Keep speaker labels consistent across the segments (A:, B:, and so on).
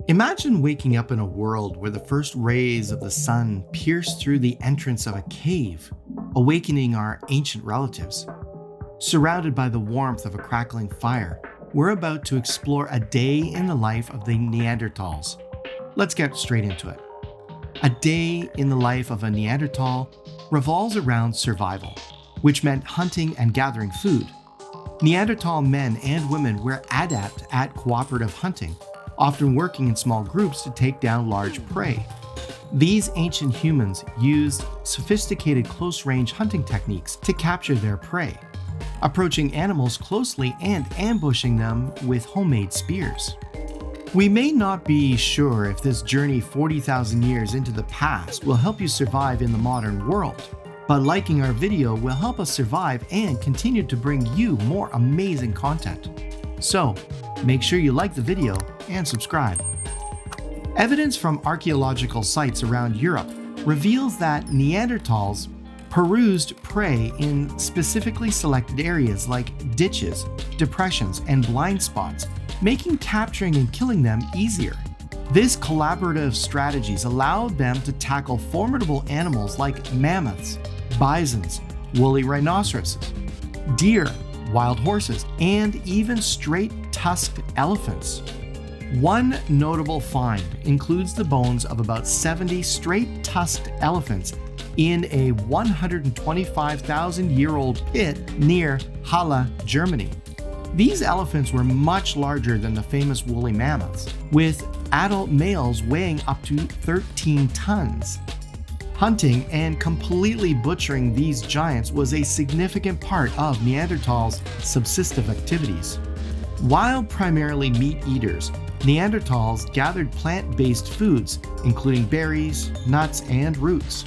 A: Imagine waking up in a world where the first rays of the sun pierce through the entrance of a cave, awakening our ancient relatives. Surrounded by the warmth of a crackling fire, we're about to explore a day in the life of the Neanderthals. Let's get straight into it. A day in the life of a Neanderthal revolves around survival, which meant hunting and gathering food. Neanderthal men and women were adept at cooperative hunting, often working in small groups to take down large prey. These ancient humans used sophisticated close-range hunting techniques to capture their prey, approaching animals closely and ambushing them with homemade spears. We may not be sure if this journey 40,000 years into the past will help you survive in the modern world, but liking our video will help us survive and continue to bring you more amazing content. So, make sure you like the video and subscribe. Evidence from archaeological sites around Europe reveals that Neanderthals perused prey in specifically selected areas like ditches, depressions, and blind spots, making capturing and killing them easier. This collaborative strategies allowed them to tackle formidable animals like mammoths, bisons, woolly rhinoceroses, deer, wild horses, and even straight-tusked elephants. One notable find includes the bones of about 70 straight-tusked elephants in a 125,000-year-old pit near Halle, Germany. These elephants were much larger than the famous woolly mammoths, with adult males weighing up to 13 tons. Hunting and completely butchering these giants was a significant part of Neanderthals' subsistive activities. While primarily meat eaters, Neanderthals gathered plant-based foods, including berries, nuts, and roots.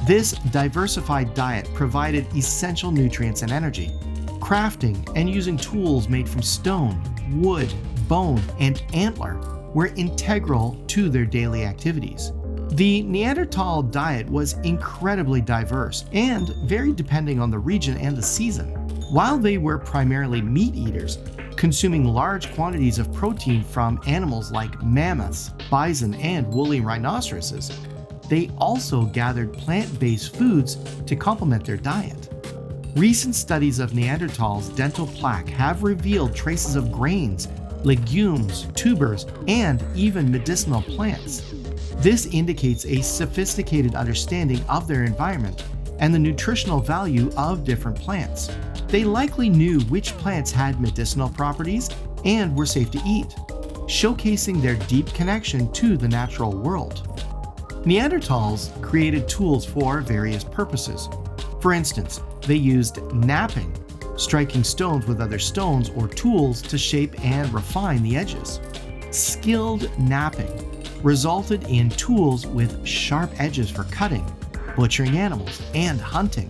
A: This diversified diet provided essential nutrients and energy. Crafting and using tools made from stone, wood, bone, and antler were integral to their daily activities. The Neanderthal diet was incredibly diverse and varied depending on the region and the season. While they were primarily meat eaters, consuming large quantities of protein from animals like mammoths, bison, and woolly rhinoceroses, they also gathered plant-based foods to complement their diet. Recent studies of Neanderthals' dental plaque have revealed traces of grains, legumes, tubers, and even medicinal plants. This indicates a sophisticated understanding of their environment and the nutritional value of different plants. They likely knew which plants had medicinal properties and were safe to eat, showcasing their deep connection to the natural world. Neanderthals created tools for various purposes. For instance, they used knapping, striking stones with other stones or tools to shape and refine the edges. Skilled knapping resulted in tools with sharp edges for cutting, butchering animals, and hunting.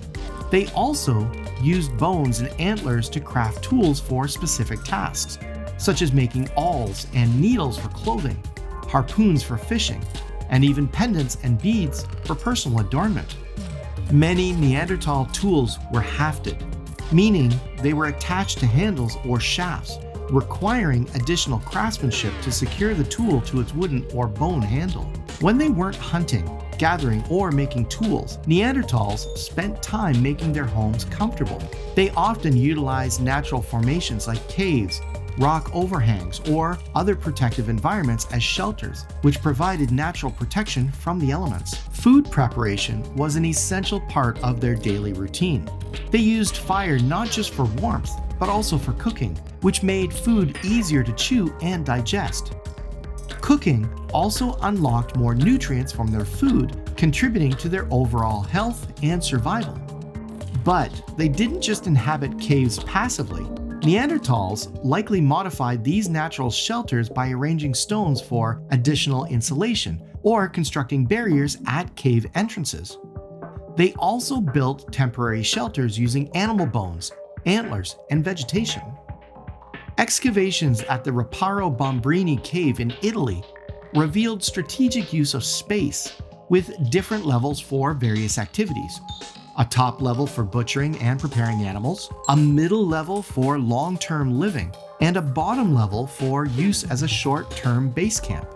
A: They also used bones and antlers to craft tools for specific tasks, such as making awls and needles for clothing, harpoons for fishing, and even pendants and beads for personal adornment. Many Neanderthal tools were hafted, meaning they were attached to handles or shafts, requiring additional craftsmanship to secure the tool to its wooden or bone handle. When they weren't hunting, gathering, or making tools, Neanderthals spent time making their homes comfortable. They often utilized natural formations like caves, rock overhangs, or other protective environments as shelters, which provided natural protection from the elements. Food preparation was an essential part of their daily routine. They used fire not just for warmth, but also for cooking, which made food easier to chew and digest. Cooking also unlocked more nutrients from their food, contributing to their overall health and survival. But they didn't just inhabit caves passively. Neanderthals likely modified these natural shelters by arranging stones for additional insulation or constructing barriers at cave entrances. They also built temporary shelters using animal bones, antlers, and vegetation. Excavations at the Riparo Bombrini cave in Italy revealed strategic use of space with different levels for various activities. A top level for butchering and preparing animals, a middle level for long-term living, and a bottom level for use as a short-term base camp.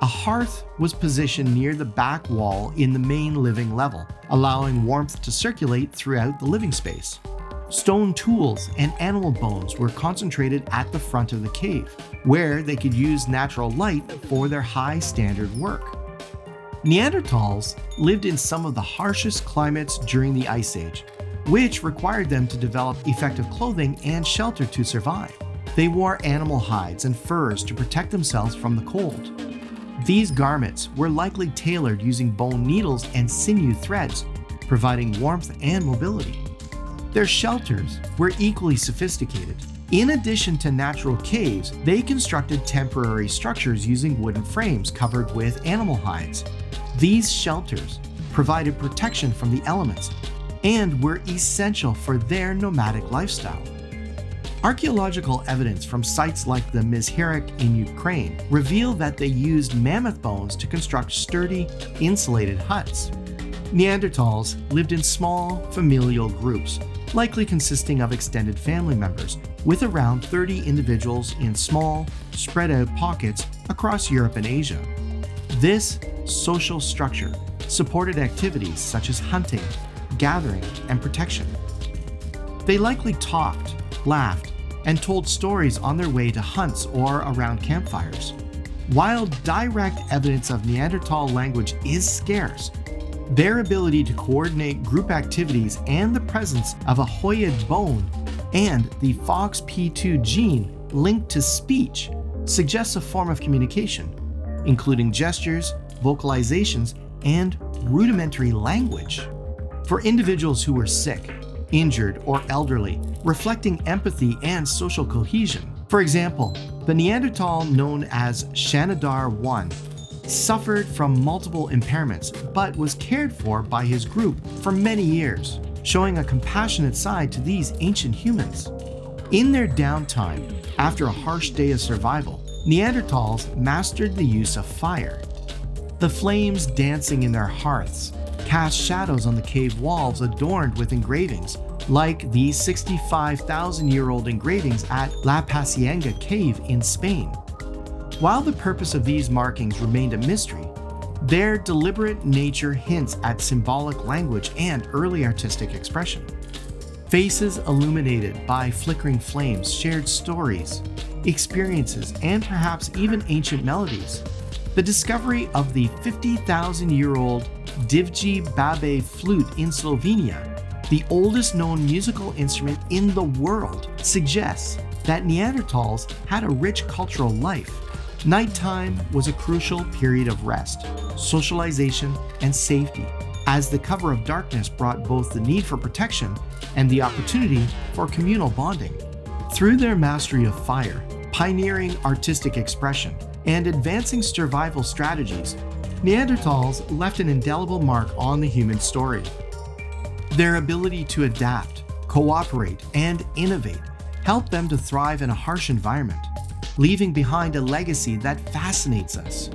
A: A hearth was positioned near the back wall in the main living level, allowing warmth to circulate throughout the living space. Stone tools and animal bones were concentrated at the front of the cave, where they could use natural light for their high standard work. Neanderthals lived in some of the harshest climates during the Ice Age, which required them to develop effective clothing and shelter to survive. They wore animal hides and furs to protect themselves from the cold. These garments were likely tailored using bone needles and sinew threads, providing warmth and mobility. Their shelters were equally sophisticated. In addition to natural caves, they constructed temporary structures using wooden frames covered with animal hides. These shelters provided protection from the elements and were essential for their nomadic lifestyle. Archaeological evidence from sites like the Mizhyrek in Ukraine reveal that they used mammoth bones to construct sturdy, insulated huts. Neanderthals lived in small, familial groups, likely consisting of extended family members, with around 30 individuals in small, spread-out pockets across Europe and Asia. This social structure supported activities such as hunting, gathering, and protection. They likely talked, laughed, and told stories on their way to hunts or around campfires. While direct evidence of Neanderthal language is scarce, their ability to coordinate group activities and the presence of a hyoid bone and the FOXP2 gene linked to speech suggests a form of communication, including gestures, vocalizations, and rudimentary language. For individuals who were sick, injured, or elderly, reflecting empathy and social cohesion. For example, the Neanderthal known as Shanidar I suffered from multiple impairments but was cared for by his group for many years, showing a compassionate side to these ancient humans. In their downtime, after a harsh day of survival, Neanderthals mastered the use of fire. The flames dancing in their hearths cast shadows on the cave walls adorned with engravings, like the 65,000-year-old engravings at La Pacienga cave in Spain. While the purpose of these markings remained a mystery, their deliberate nature hints at symbolic language and early artistic expression. Faces illuminated by flickering flames shared stories, experiences, and perhaps even ancient melodies. The discovery of the 50,000-year-old Divji Babe flute in Slovenia, the oldest known musical instrument in the world, suggests that Neanderthals had a rich cultural life. Nighttime was a crucial period of rest, socialization, and safety, as the cover of darkness brought both the need for protection and the opportunity for communal bonding. Through their mastery of fire, pioneering artistic expression, and advancing survival strategies, Neanderthals left an indelible mark on the human story. Their ability to adapt, cooperate, and innovate helped them to thrive in a harsh environment, leaving behind a legacy that fascinates us.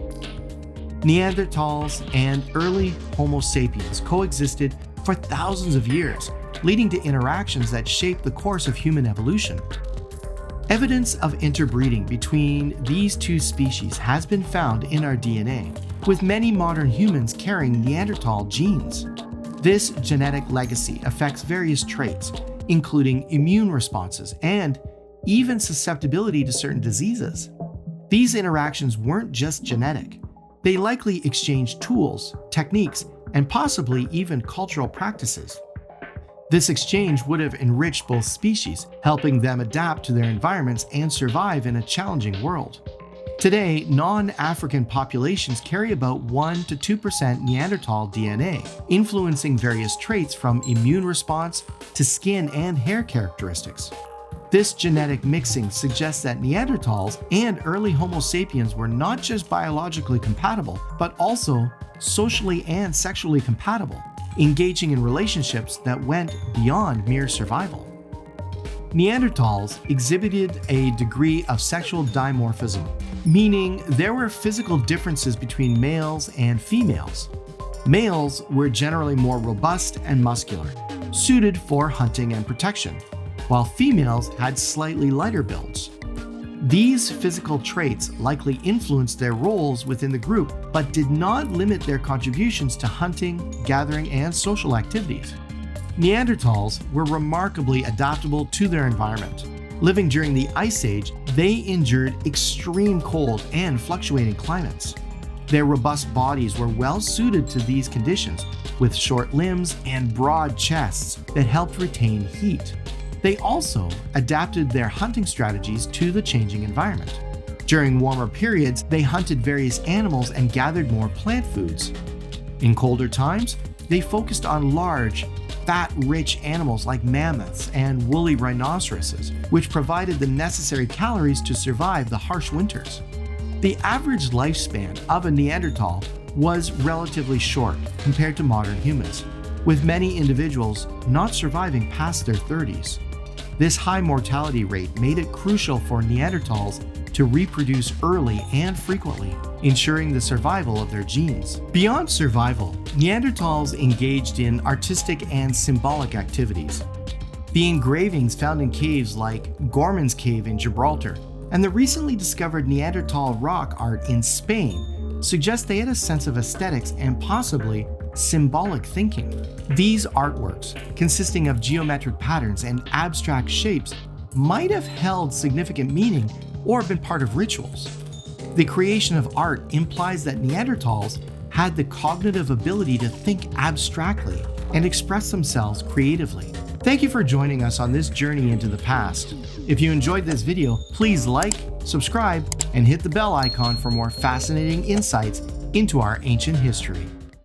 A: Neanderthals and early Homo sapiens coexisted for thousands of years, leading to interactions that shaped the course of human evolution. Evidence of interbreeding between these two species has been found in our DNA, with many modern humans carrying Neanderthal genes. This genetic legacy affects various traits, including immune responses and even susceptibility to certain diseases. These interactions weren't just genetic. They likely exchanged tools, techniques, and possibly even cultural practices. This exchange would have enriched both species, helping them adapt to their environments and survive in a challenging world. Today, non-African populations carry about 1 to 2% Neanderthal DNA, influencing various traits from immune response to skin and hair characteristics. This genetic mixing suggests that Neanderthals and early Homo sapiens were not just biologically compatible, but also socially and sexually compatible, engaging in relationships that went beyond mere survival. Neanderthals exhibited a degree of sexual dimorphism, meaning there were physical differences between males and females. Males were generally more robust and muscular, suited for hunting and protection, while females had slightly lighter builds. These physical traits likely influenced their roles within the group, but did not limit their contributions to hunting, gathering, and social activities. Neanderthals were remarkably adaptable to their environment. Living during the Ice Age, they endured extreme cold and fluctuating climates. Their robust bodies were well suited to these conditions, with short limbs and broad chests that helped retain heat. They also adapted their hunting strategies to the changing environment. During warmer periods, they hunted various animals and gathered more plant foods. In colder times, they focused on large, fat-rich animals like mammoths and woolly rhinoceroses, which provided the necessary calories to survive the harsh winters. The average lifespan of a Neanderthal was relatively short compared to modern humans, with many individuals not surviving past their 30s. This high mortality rate made it crucial for Neanderthals to reproduce early and frequently, ensuring the survival of their genes. Beyond survival, Neanderthals engaged in artistic and symbolic activities. The engravings found in caves like Gorman's Cave in Gibraltar and the recently discovered Neanderthal rock art in Spain suggest they had a sense of aesthetics and possibly symbolic thinking. These artworks, consisting of geometric patterns and abstract shapes, might have held significant meaning or been part of rituals. The creation of art implies that Neanderthals had the cognitive ability to think abstractly and express themselves creatively. Thank you for joining us on this journey into the past. If you enjoyed this video, please like, subscribe, and hit the bell icon for more fascinating insights into our ancient history.